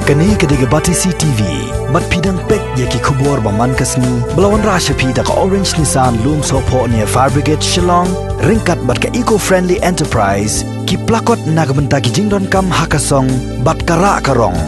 Kani kediga Batisi TV, mat pidang pek yaki kubur baman kasni, belawan rasha pida ka Orange Nissan Loom Sopo near Fire Brigade Shillong, ringkat bat ka eco-friendly enterprise, ki plakot nagbenta ki jingdon kam hakasong, bat kara karong.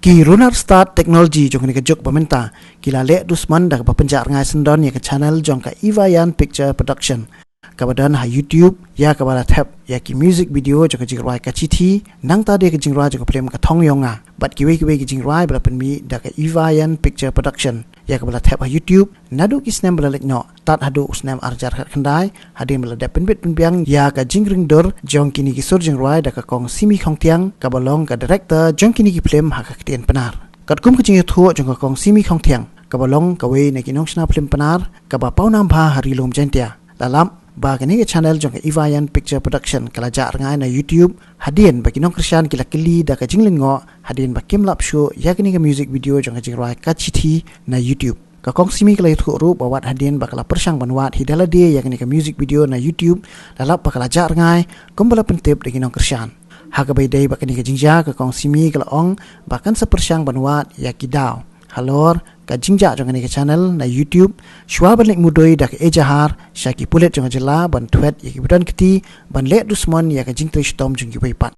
Ki Runar Start Technology jong ni kejok pementa, kila lek dusman dak papenjar ngai sendon ya ke channel jong ka Ivayan Picture Production. Kabadan ha YouTube ya kabala tab ya ki music video jong ka jingrai ka chiti nang ta de ka jingrai jong ka prem ka thong yonga bat ki we ki jingrai bala penmi dak ka Ivayan Picture Production ya kabala tab ha YouTube nadu ki snam bala lekno tat hadu snam arjar khat khandai hadin bala dap penbit penbiang ya ka jingring dor jong kini ki sur jingrai dak ka kong simi khong tiang kabalong ka director jong kini ki film ha ka tien penar kat kum ka jing thu jong ka kong simi khong tiang kabalong ka we ne ki nong sna film penar ka ba pau nam pha hari lom jentia dalam Bagani ke channel jong ke Ivayan Picture Production kala jar ngai na YouTube hadien bagi nong Christian kila kili da ka jinglin ngo hadien ba kim lap show ya kini ke music video jong ke jingrai ka chiti na YouTube ka kong simi kala itu ru bawat hadien bakala persang banwat hidala dia ya kini ke music video na YouTube lalap bakala jar ngai kumbala pentip bagi nong Christian haga bai dai bakani ke jingja ka kong simi kala ong bahkan sepersang banwat ya kidau halor ka jingja jong ke channel na YouTube shwa ban lek mudoi dak ejahar shaki pulet jong jela ban thwet yaki budan kiti ban lek dusman ya ka jing trish tom jong ki pat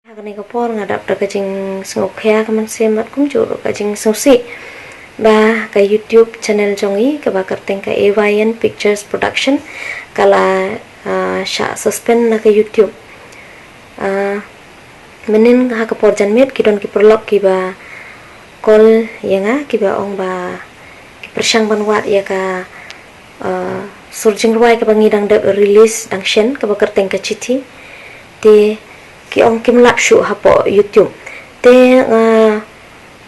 Hakani ka por ngadap da ka jing sngok khya ka man semat kum chu ka jing sosi ba ka YouTube channel jong i ka ba karteng ka Ivayan Pictures Production kala sha suspend na ka YouTube menin ha ka por janmet ki don ki perlok ki ba kol yanga kiba ong ba ki persang banwat ya ka surjing ruai ka bangidang de release dang shen ka bakarteng ka chiti te ki ong kim lap shu hapo YouTube te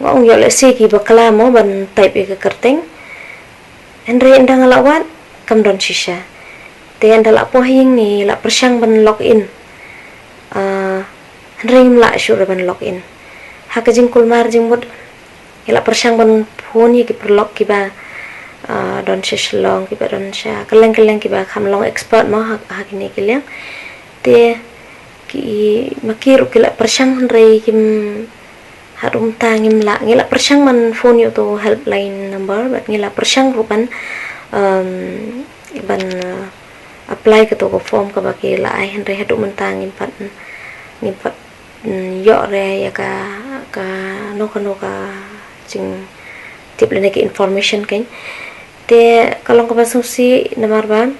ngong yo le si ki bakala mo ban type ka karteng andre ndang lawat kam don shisha te andala po hing ni la persang ban login ring la shu ban login hakajing kulmar jing mud ila persang ban phone ki perlok ki ba don shishlong ki ba don sha keleng ki ba khamlong expert mo ha kini keleng te ki makir ki la persang rei kim harum tangim la ngila persang man phone yo to helpline number bat ngila persang rupan ban apply ka to ko form ka ba ki la ai hen rei hadu man tangim pat yo re ya ka no ka jing tip lene ke information kan te kalong ka basung si namar ba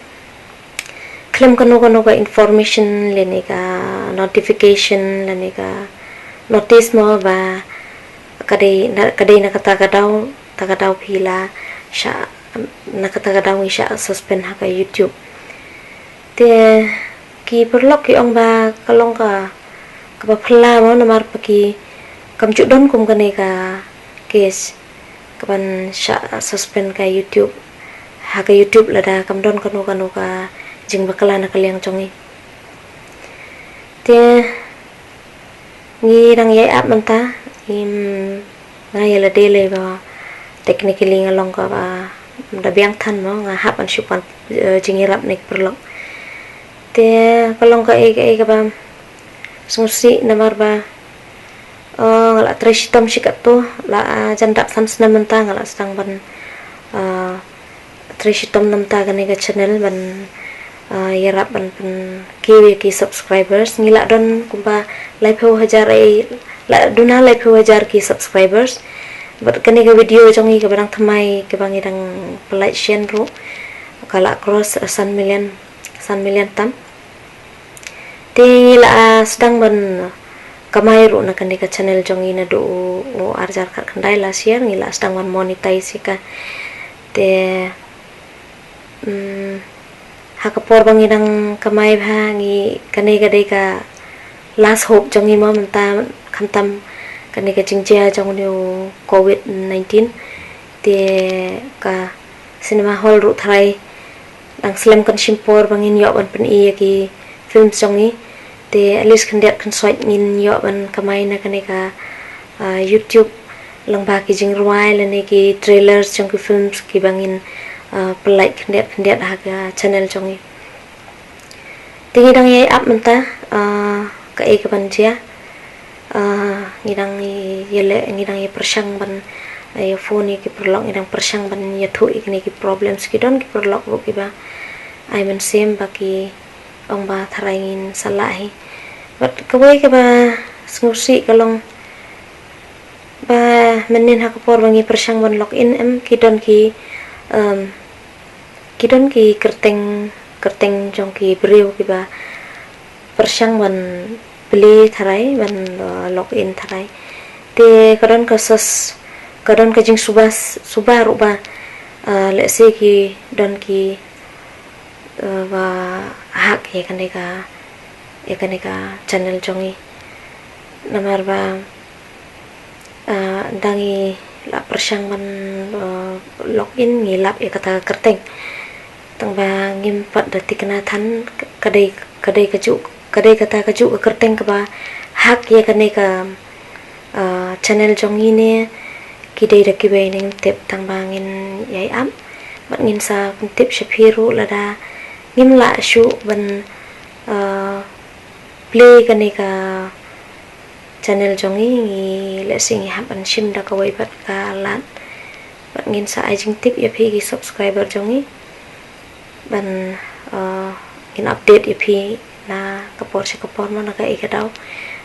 klem kano ka information lene ka notification lene ka notice mo ba kadai na kata daw pila sha na kata daw sha suspend ha ka YouTube te ki perlok ki ong ba kalong ka ba phla mo namar pa ki kam chu don kum kane ka case kapan sha suspend ka YouTube ha ka YouTube lada kam don kanu ka jing bakala na kaliang chongi te ngi dang ye app manta ngai la dele ba technically ngalong ka ba da biang than mo nga hap an shupan jing rap nek perlok te kalong ka ka ba sungsi namar ba ngala trishitom shikato la janda samsna manta ngala stang ban trishitom namta gane ga channel ban yarap ban kiwi ki subscribers ngila don kumpa live ho hajar la duna live ho hajar ki subscribers bat gane ga video jongi ga barang thamai ke bangi dang like share ro kala cross 1 million tam te ngila sedang ban kamay ro na kani ka channel jong ina do arjar khat khandai la share ngila stang wan monetize ka te ha ka por bang idang kamay bha ngi kani ga dei ka last hope jong i mo manta khamtam kani ka jingja jong ni covid 19 te ka cinema hall ro thai dang slam kan simpor bangin yo ban pen i ki film jong i te at least kandiat kan swipe ngin yo ban kamay na kani ka YouTube lang ba ki jing ruai lene ki trailers jong ki films ki bangin pelai kandiat ha ka channel jong i tingi dang ye up menta ka e ka ban chia ngidang yele ngidang ye persang ban ya phone ki perlok ngidang persang ban ya thu ikni ki problems ki don ki perlok ru ki ba ai men sem baki ong ba tharangin salahi but kawai ke ba ngusi kalong ba menin ha kapor bangi persang ban login em kidon ki kerteng jong ki beriu ki ba persang ban beli tharai ban login tharai te kadon ka jing subah ruba let's say ki don ki wa hak ye kaneka channel jongi namar ba dangi la persang ban login ngilap ya kata kerteng tang ba ngimpat dati kena than kadai kata kaju ke kerteng ke ba hak ya kaneka channel jongi ne kidai da kibai ning tip tang bangin yai am bat ngin sa tip shapiru lada ngimla shu ban play kaneka channel jongi ngi lesing hapan shim da kawai bat ka lat bat ngin sa ajing tip ya phi subscriber jongi ban ngin update ya phi na kapor mana ka ikadau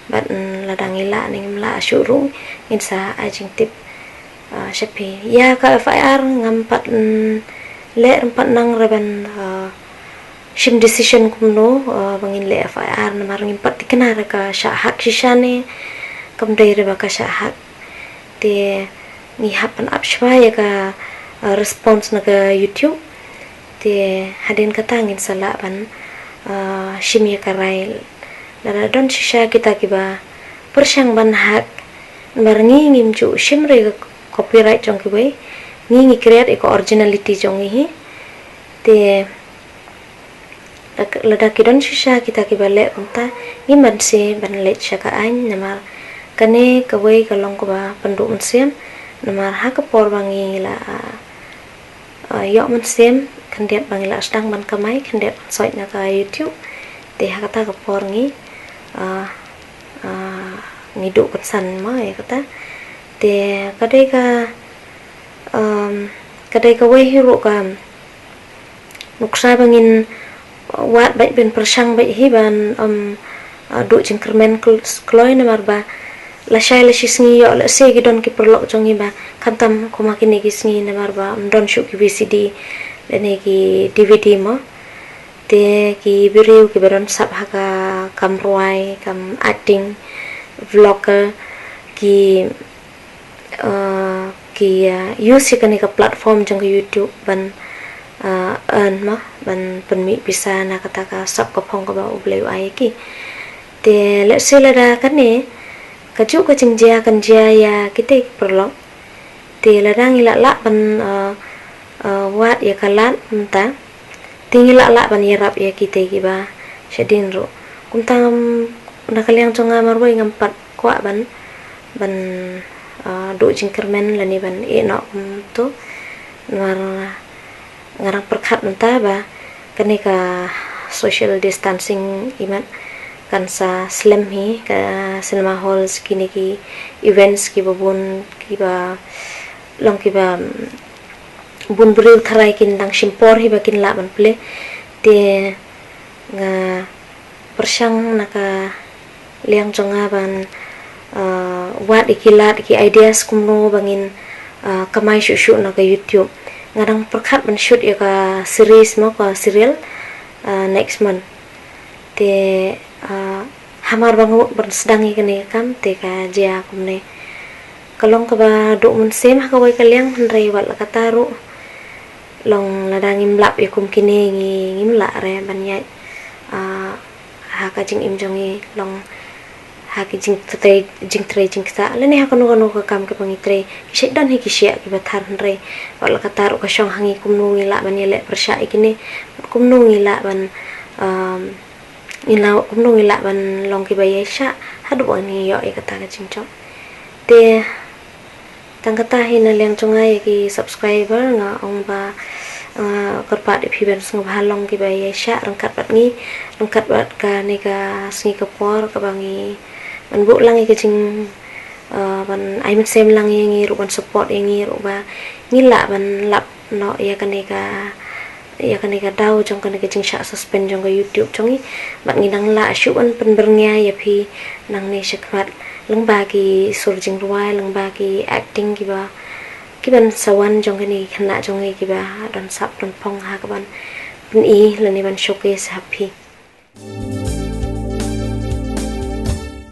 bat ladangila ning la shuru ngin sa ajing tip shapi ya ka FIR ngampat le empat nang reban shim decision kumno bangin le FIR na marang empat tikena ka sha hak shishane kamdai reba ka sha hak te ni hapan apshwa ya ka response na ka YouTube te hadin kata ngin sala ban shim ya ka rai la don shisha kita kiba persang ban hak barangi ngimju shim re copyright jong kibai ngi create eko originality jong hi te lada kidon shisha kita kibale unta ngi manse ban le chaka an namar kane kawai kalong ko ba pandu unsem namar ha ka por bangi la yo mansem kandiat bangi la stang ban kamai kandiat soi na ka YouTube te ha kata ka por ngi ngidu kan ma ya kata te kadai ka wai hiru ka nuksa bangin wat baik ben persang baik hiban du jingkermen kloi na marba la shai la shisngi yo la se gidon ki perlok jongi ba kantam ko makini gisngi na marba don shu ki VCD lene ki DVD mo te ki biriu ki beron sab haka kam ruai kam acting vlogger ki use kan ka platform jang YouTube ban earn ma ban penmi bisa na kata ka sab ka phong ka ba ubleu ai ki te let's say la kan ne kaju ka jingja kan jia ya kita perlu te la dang ila la ban wat ya kalat mta tinggi la ban yarap ya kita ki ba shadin ro kuntam nakaliang chonga marwai ngampat kwa ban do jingkermen lani ban eno tu ngarang perkhat nta ba kanika social distancing imat kan sa slam hi ka cinema halls kini ki events ki babun ki ba long ki ba bun bril tharai kin dang simpor hi ba kin la ban ple te nga persang naka liang jonga ban wat ikilat ki ideas kumno bangin kamai shushu na ka YouTube ngarang perkhat ban shoot ya ka series mo ka serial next month te hamar bangu bersedang ikani kam te ka jia kumne kalong ka ba do mun sem ha ka wai kaliang hendrai wal kataru long ladang imlap ya kum kini ngimla re ban ya ha ka jing im jongi long ha ki jing tre jing ta lene ha kono ka kam ke pangi tre ki dan hi ki sia ki bathar hendrai wal kataru ka shong hangi kumnu ngila ban ya le persya ikini kumnu ngila ban kumnu ngila ban long ki bayai sha hadu ani yo e kata ka jingchok te tang kata hina leng chongai ki subscriber nga ong ba korpat phi ben sung halong ki bayai sha rangkat bat ka ne ka sngi ka por ka bangi man bu lang ka jing ban ai men sem lang yang ru ban support yang ru ba ngila ban lap no ya kan ka dau jong kan ka jing sha suspend jong ka YouTube jong ban nginang la shu an pen bernya ya phi nang ne shakmat leng ba ki sur jing ruai leng ba ki acting ki ba ki ban sawan jong ka ni khana jong ki ba don sap don phong ha ka ban pen i le ni ban showcase happy